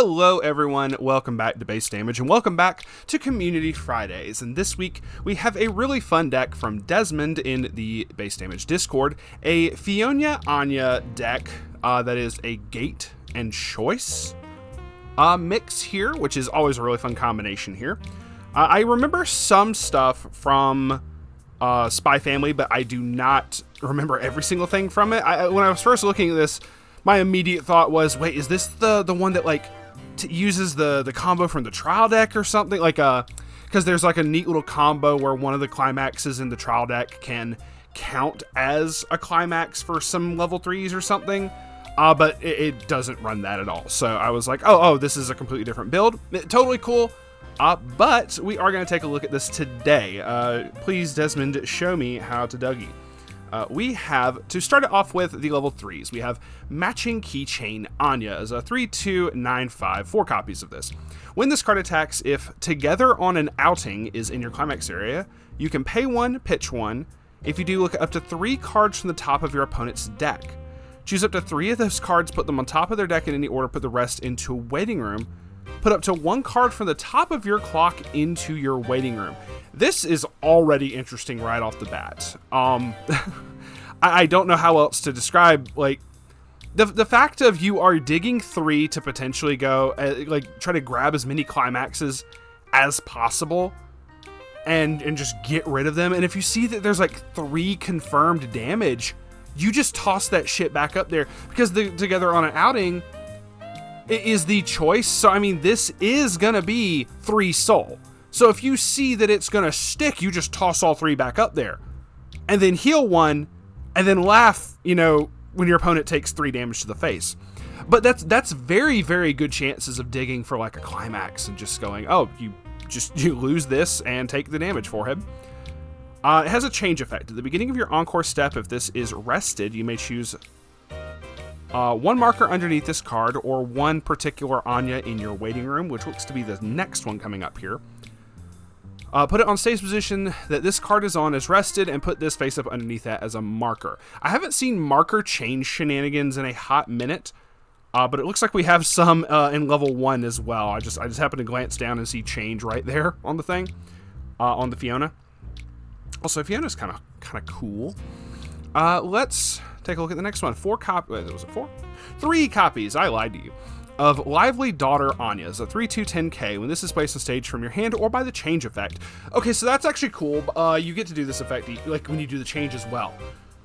Hello everyone, welcome back to Base Damage and welcome back to Community Fridays. And this week we have a really fun deck from Desmond in the Base Damage Discord, a Fiona Anya deck that is a Gate and Choice mix here, which is always a really fun combination here. I remember some stuff from Spy Family, but I do not remember every single thing from it. When I was first looking at this, my immediate thought was, wait, is this the one that like uses the combo from the trial deck or something? Like because there's like a neat little combo where one of the climaxes in the trial deck can count as a climax for some level 3s or something. But it doesn't run that at all. So I was like, oh, this is a completely different build. Totally cool. But we are going to take a look at this today. Please, Desmond, show me how to Dougie. We have, to start it off with, the level 3s. We have Matching Keychain Anya as a 3/2/9/5, 4 copies of this. When this card attacks, if Together on an Outing is in your climax area, you can pay 1, pitch 1. If you do, look up to 3 cards from the top of your opponent's deck. Choose up to 3 of those cards, put them on top of their deck in any order, put the rest into a waiting room. Put up to 1 card from the top of your clock into your waiting room. This is already interesting right off the bat. I don't know how else to describe, like, the fact of you are digging 3 to potentially go, try to grab as many climaxes as possible and just get rid of them. And if you see that there's like 3 confirmed damage, you just toss that shit back up there because the Together on an Outing is the choice. So, I mean, this is going to be 3 soul. So if you see that it's going to stick, you just toss all 3 back up there and then heal 1 and then laugh, when your opponent takes 3 damage to the face. But that's very, very good chances of digging for like a climax and just going, oh, you lose this and take the damage for him. It has a change effect. At the beginning of your Encore step, if this is rested, you may choose 1 marker underneath this card or 1 particular Anya in your waiting room, which looks to be the next one coming up here. Put it on stage position that this card is on as rested and put this face up underneath that as a marker. I haven't seen marker change shenanigans in a hot minute, but it looks like we have some in level 1 as well. I just happened to glance down and see change right there on the thing, on the Fiona. Also, Fiona's kind of cool. Let's take a look at the next one. 4 copies. Was it 4? 3 copies. I lied to you. Of Lively Daughter Anya's, a 3/2/10K. When this is placed on stage from your hand or by the change effect. Okay, so that's actually cool. You get to do this effect like when you do the change as well.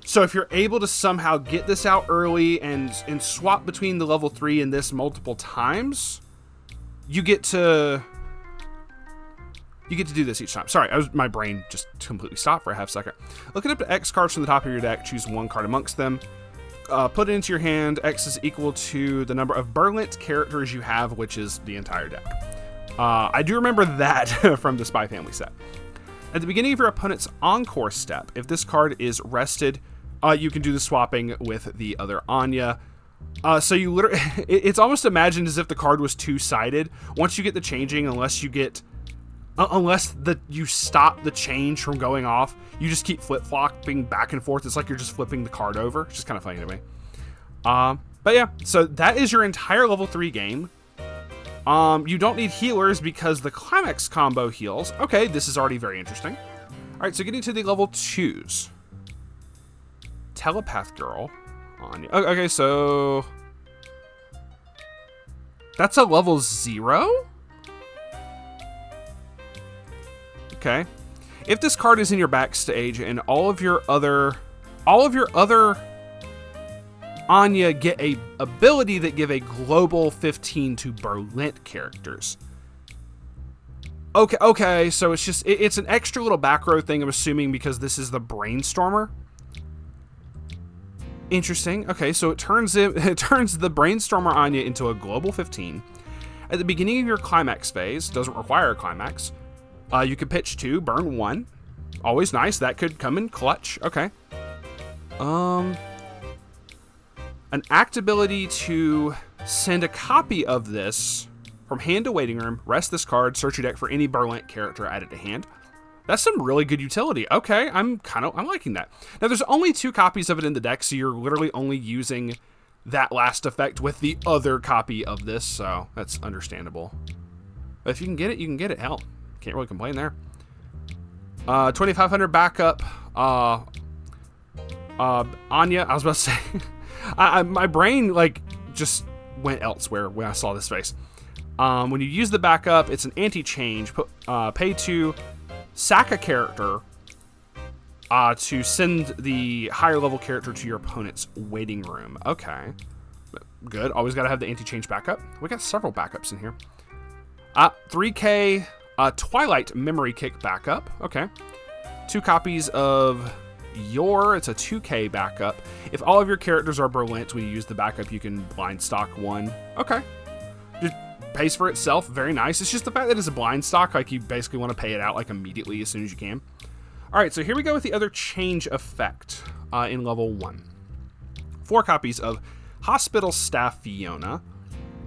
So if you're able to somehow get this out early and swap between the level 3 and this multiple times, you get to do this each time. Sorry, my brain just completely stopped for a half second. Looking up to X cards from the top of your deck, choose 1 card amongst them. Put it into your hand. X is equal to the number of Berlint characters you have, which is the entire deck. I do remember that from the Spy Family set. At the beginning of your opponent's Encore step, if this card is rested, you can do the swapping with the other Anya. So you literally, it's almost imagined as if the card was 2-sided. Once you get the changing, unless you stop the change from going off, you just keep flip-flopping back and forth. It's like you're just flipping the card over. It's just kind of funny to me. But yeah, so that is your entire level 3 game. You don't need healers because the Climax combo heals. Okay, this is already very interesting. All right, so getting to the level 2s. Telepath Girl. Okay, so that's a level 0? Okay. If this card is in your backstage and all of your other Anya get a ability that give a global 15 to Berlint characters. Okay, so it's an extra little back row thing, I'm assuming, because this is the Brainstormer. Interesting. Okay, so it turns the Brainstormer Anya into a global 15. At the beginning of your climax phase, doesn't require a climax. You could pitch 2, burn 1. Always nice. That could come in clutch. Okay. An act ability to send a copy of this from hand to waiting room, rest this card, search your deck for any Berlint character added to hand. That's some really good utility. Okay, I'm liking that. Now there's only 2 copies of it in the deck, so you're literally only using that last effect with the other copy of this, so that's understandable. But if you can get it, you can get it. Hell, can't really complain there. 2500 backup. Anya, I was about to say, my brain like just went elsewhere when I saw this face. When you use the backup, it's an anti-change. Pay to sack a character to send the higher level character to your opponent's waiting room. Okay, good. Always got to have the anti-change backup. We got several backups in here. 3K Twilight Memory Kick backup. Okay. 2 copies of it's a 2K backup. If all of your characters are Berlint, when you use the backup, you can blind stock 1. Okay. Just pays for itself. Very nice. It's just the fact that it's a blind stock, like you basically want to pay it out like immediately as soon as you can. All right, so here we go with the other change effect in level 1. 4 copies of Hospital Staff Fiona.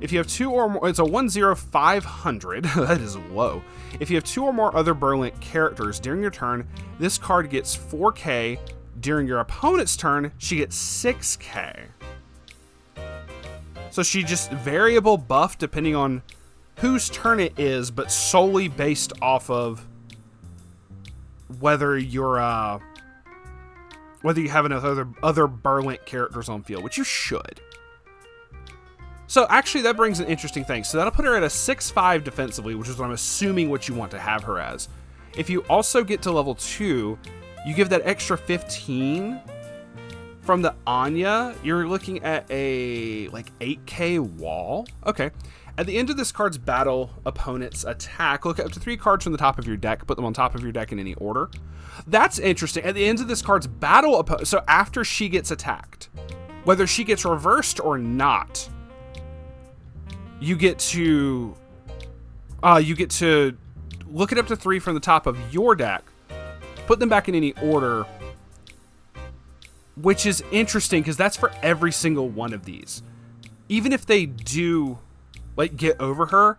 If you have 2 or more, it's a 10500. That is low. If you have 2 or more other Berlint characters during your turn, this card gets 4K. During your opponent's turn, she gets 6K. So she just variable buff depending on whose turn it is, but solely based off of whether you're whether you have enough other Berlint characters on field, which you should. So actually that brings an interesting thing. So that'll put her at a 6-5 defensively, which is what I'm assuming what you want to have her as. If you also get to level 2, you give that extra 15 from the Anya, you're looking at a like 8K wall. Okay. At the end of this card's battle opponent's attack, look up to 3 cards from the top of your deck, put them on top of your deck in any order. That's interesting. At the end of this card's battle so after she gets attacked, whether she gets reversed or not, you get to look it up to 3 from the top of your deck, put them back in any order, which is interesting because that's for every single one of these. Even if they do like get over her,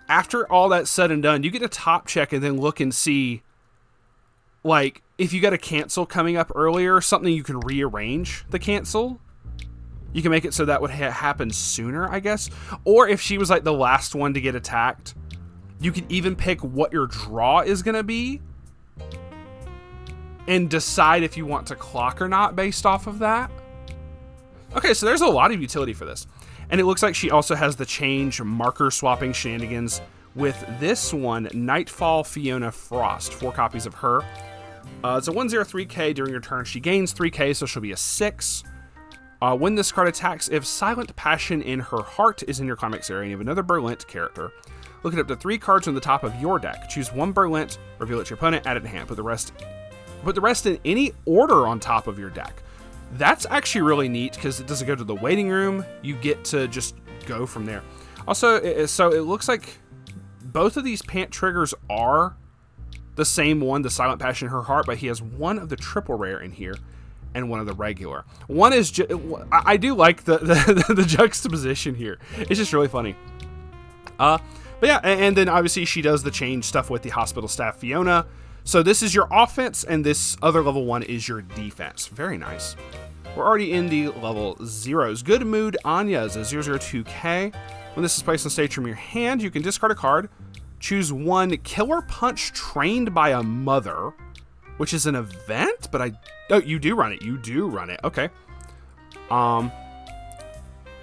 after all that's said and done, you get a top check and then look and see like if you got a cancel coming up earlier, something you can rearrange the cancel. You can make it so that would happen sooner, I guess. Or if she was like the last one to get attacked, you can even pick what your draw is going to be and decide if you want to clock or not based off of that. Okay, so there's a lot of utility for this. And it looks like she also has the change marker swapping shenanigans with this one, Nightfall Fiona Frost. 4 copies of her. It's a 103K during your turn. She gains 3K, so she'll be a 6. When this card attacks, if Silent Passion in Her Heart is in your comics area and you have another Berlint character, look it up to 3 cards on the top of your deck. Choose 1 Berlint, reveal it to your opponent, add it to hand. Put the rest in any order on top of your deck. That's actually really neat because it doesn't go to the waiting room. You get to just go from there. Also, so it looks like both of these pant triggers are the same one, the Silent Passion in Her Heart, but he has one of the triple rare in here and one of the regular. One is I do like the juxtaposition here. It's just really funny. But yeah, and then obviously she does the change stuff with the Hospital Staff Fiona. So this is your offense, and this other level 1 is your defense. Very nice. We're already in the level 0s. Good Mood Anya is a 002K. When this is placed on stage from your hand, you can discard a card. Choose 1 Killer Punch trained by a mother, which is an event, but oh, you do run it. You do run it. Okay.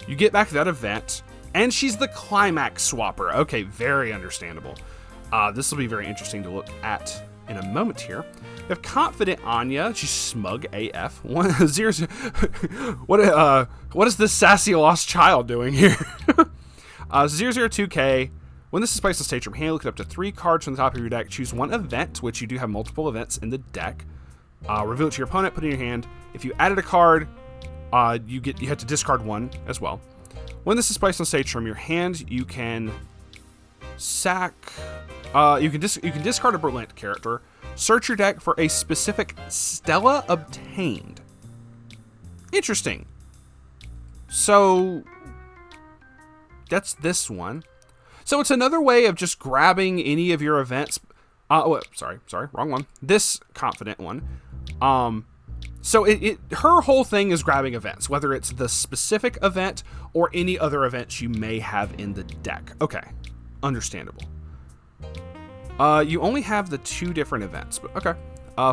You get back that event, and she's the climax swapper. Okay, very understandable. This will be very interesting to look at in a moment here. We have Confident Anya. She's smug AF. What is this sassy lost child doing here? 002K. When this is placed on stage from hand, look it up to 3 cards from the top of your deck. Choose 1 event, which you do have multiple events in the deck. Reveal it to your opponent. Put it in your hand. If you added a card, you have to discard 1 as well. When this is placed on stage from your hand, you can sack. You can discard a Berlint character. Search your deck for a specific Stella obtained. Interesting. So that's this one. So it's another way of just grabbing any of your events. Sorry, wrong one. This confident one. So her whole thing is grabbing events, whether it's the specific event or any other events you may have in the deck. Okay, understandable. You only have the 2 different events, but okay.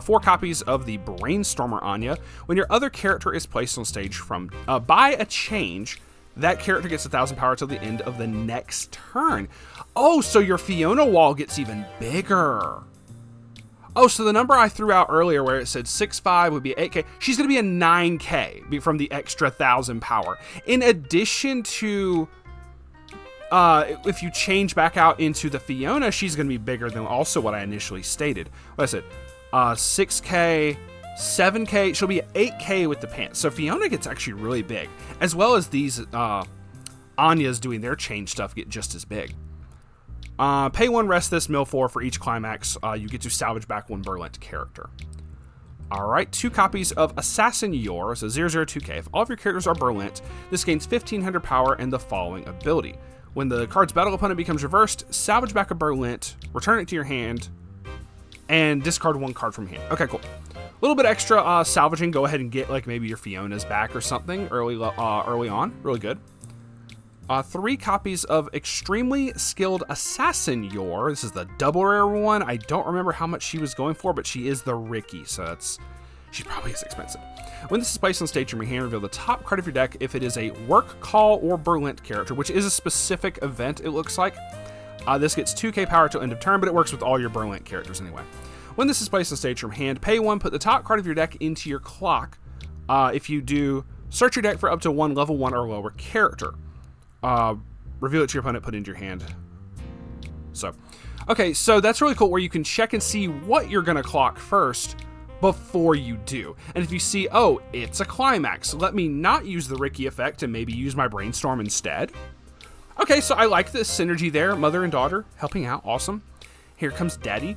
4 copies of the Brainstormer Anya. When your other character is placed on stage from by a change, that character gets 1,000 power till the end of the next turn. Oh, so your Fiona wall gets even bigger. Oh, so the number I threw out earlier where it said 6.5 would be 8k. She's going to be a 9k from the extra 1,000 power. In addition to, if you change back out into the Fiona, she's going to be bigger than also what I initially stated. What I said, 6k, 7k, she'll be 8k with the pants. So Fiona gets actually really big, as well as these Anya's doing their change stuff get just as big. Pay 1, rest this, mill 4 for each climax. You get to salvage back 1 Berlent character. Alright, 2 copies of Assassin Yor, so 002k. If all of your characters are Berlent, this gains 1,500 power and the following ability. When the card's battle opponent becomes reversed, salvage back a Berlent, return it to your hand, and discard 1 card from hand. Okay, cool. A little bit extra salvaging. Go ahead and get like maybe your Fiona's back or something early on. Really good. 3 copies of Extremely Skilled Assassin Yor. This is the double rare one. I don't remember how much she was going for, but she is the Ricky, so she probably is expensive. When this is placed on stage from your hand, reveal the top card of your deck if it is a Work, Call, or Berlent character, which is a specific event, it looks like. This gets 2k power till end of turn, but it works with all your Berlent characters anyway. When this is placed on stage from hand, pay 1, put the top card of your deck into your clock. If you do, search your deck for up to 1 level 1 or lower character. Reveal it to your opponent, put it into your hand. So, okay, so that's really cool where you can check and see what you're going to clock first before you do. And if you see, oh, it's a climax, let me not use the Ricky effect and maybe use my Brainstorm instead. Okay, so I like this synergy there. Mother and daughter helping out. Awesome. Here comes Daddy.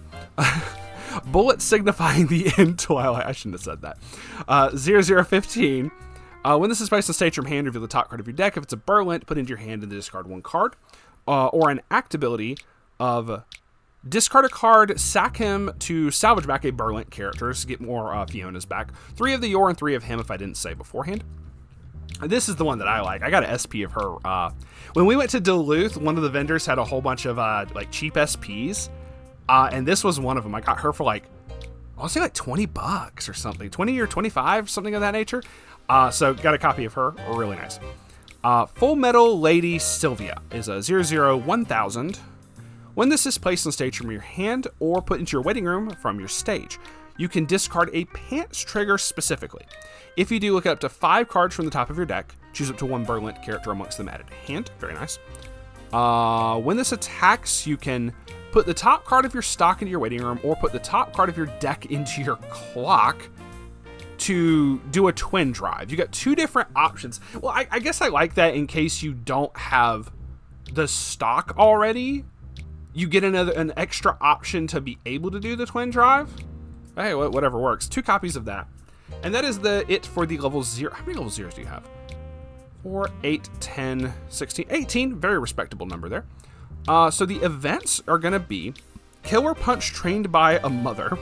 Bullet signifying the end twilight. I shouldn't have said that. 0015. When this is placed on stage from hand, reveal the top card of your deck. If it's a Berlent, put it into your hand and discard 1 card. Or an act ability of discard a card, sack him to salvage back a Berlent character to get more Fiona's back. 3 of the Yor and 3 of him if I didn't say beforehand. This is the one that I like. I got an SP of her. When we went to Duluth, one of the vendors had a whole bunch of like cheap SPs. And this was one of them. I got her for like, I'll say like $20 or something. 20 or 25, something of that nature. So got a copy of her. Really nice. Full Metal Lady Sylvia is a 001000. When this is placed on stage from your hand or put into your waiting room from your stage, you can discard a pants trigger specifically. If you do, look up to 5 cards from the top of your deck. Choose up to 1 Berlent character amongst them added hand. Very nice. When this attacks, you can put the top card of your stock into your waiting room or put the top card of your deck into your clock to do a twin drive. You got 2 different options. Well, I guess I like that in case you don't have the stock already. You get an extra option to be able to do the twin drive. Hey, whatever works. 2 copies of that. And that is it for the level 0. How many level 0s do you have? 4, 8, 10, 16, 18. Very respectable number there. So the events are going to be Killer Punch trained by a mother,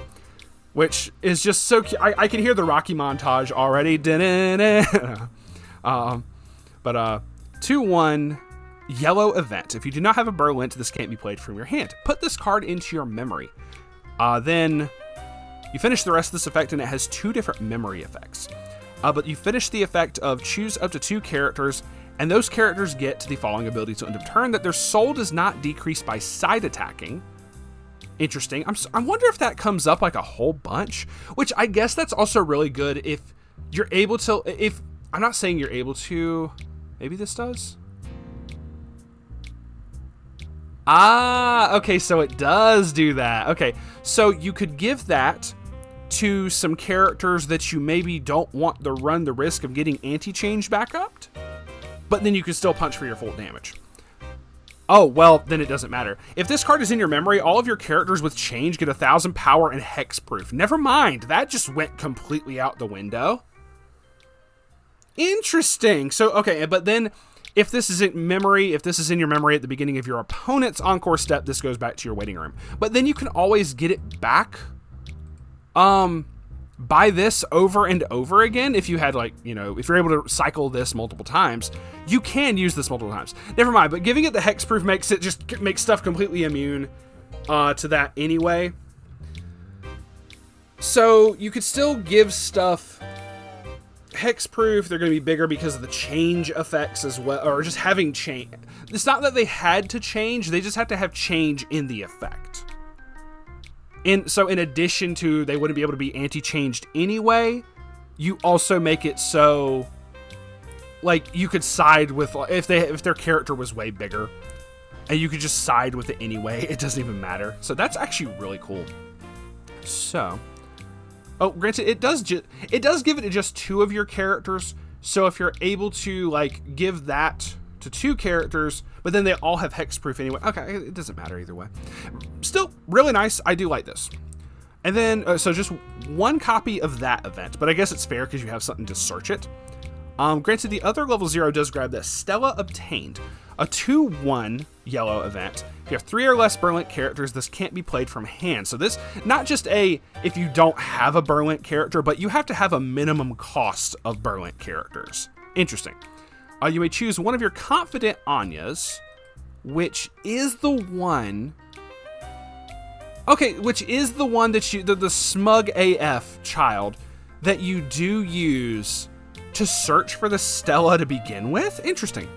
which is just so cute. I can hear the Rocky montage already. 2-1 yellow event. If you do not have a Berlent, this can't be played from your hand. Put this card into your memory. Then you finish the rest of this effect, and it has 2 different memory effects. But you finish the effect of choose up to 2 characters, and those characters get to the following ability to end of turn, that their soul does not decrease by side attacking. Interesting. I wonder if that comes up like a whole bunch, which I guess that's also really good if you're able to, I'm not saying you're able to, maybe this does. Okay, so it does do that. Okay, so you could give that to some characters that you maybe don't want to run the risk of getting anti-change back up, but then you can still punch for your full damage. Oh, well, then it doesn't matter. If this card is in your memory, all of your characters with change get 1,000 power and hexproof. Never mind, that just went completely out the window. Interesting. So, okay, but then if this is in memory, if this is in your memory at the beginning of your opponent's encore step, this goes back to your waiting room. But then you can always get it back buy this over and over again, if you had like, you know, if you're able to cycle this multiple times, you can use this multiple times. Never mind, but giving it the hexproof makes stuff completely immune to that anyway. So you could still give stuff hexproof. They're going to be bigger because of the change effects as well, or just having change. It's not that they had to change, they just have to have change in the effect. So in addition to they wouldn't be able to be anti-changed anyway, you also make it so like you could side with, if their character was way bigger, and you could just side with it anyway. It doesn't even matter. So that's actually really cool. So, oh, granted, it does give it to just 2 of your characters. So if you're able to like give that to 2 characters, but then they all have hexproof anyway. Okay, it doesn't matter either way. Still, really nice. I do like this. And then, so just 1 copy of that event, but I guess it's fair because you have something to search it. Granted, the other level 0 does grab this. Stella Obtained, a 2/1 yellow event. If you have 3 or less Berlint characters, this can't be played from hand. So this, not just if you don't have a Berlint character, but you have to have a minimum cost of Berlint characters. Interesting. You may choose one of your confident Anyas, which is the one... Okay, which is the one that the smug AF child that you do use to search for the Stella to begin with? Interesting.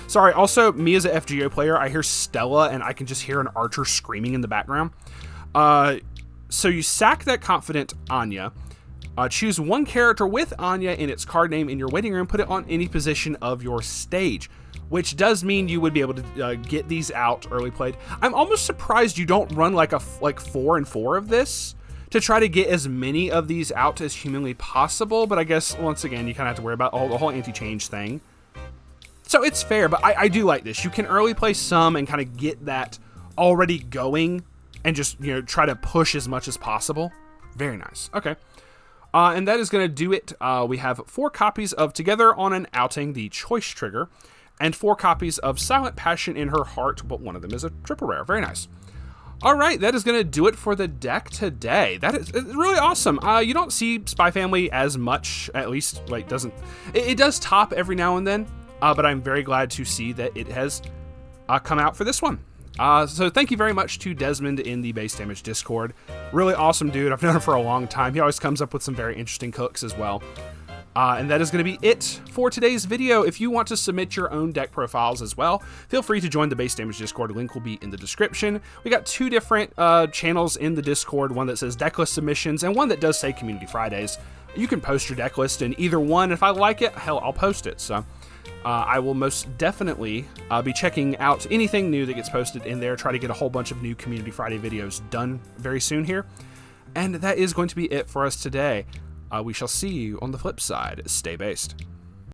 Sorry, also, me as an FGO player, I hear Stella and I can just hear an archer screaming in the background. So you sack that confident Anya. Choose 1 character with Anya in its card name in your waiting room, put it on any position of your stage, which does mean you would be able to get these out early played. I'm almost surprised you don't run like 4 and 4 of this to try to get as many of these out as humanly possible, but I guess, once again, you kind of have to worry about the whole anti-change thing. So it's fair, but I do like this. You can early play some and kind of get that already going and just, you know, try to push as much as possible. Very nice. Okay. And that is going to do it. We have 4 copies of Together on an Outing, the Choice Trigger, and 4 copies of Silent Passion in Her Heart, but one of them is a triple rare. Very nice. All right, that is going to do it for the deck today. That is really awesome. You don't see Spy Family as much, at least, like, it does top every now and then, but I'm very glad to see that it has come out for this one. So thank you very much to Desmond in the Base Damage Discord. Really awesome dude. I've known him for a long time. He always comes up with some very interesting cooks as well. And that is going to be it for today's video. If you want to submit your own deck profiles as well, feel free to join the Base Damage Discord. Link will be in the description. We got 2 different channels in the Discord, one that says decklist submissions and one that does say Community Fridays. You can post your deck list in either one. If I like it, hell, I'll post it. So I will most definitely be checking out anything new that gets posted in there, try to get a whole bunch of new Community Friday videos done very soon here. And that is going to be it for us today. We shall see you on the flip side. Stay based.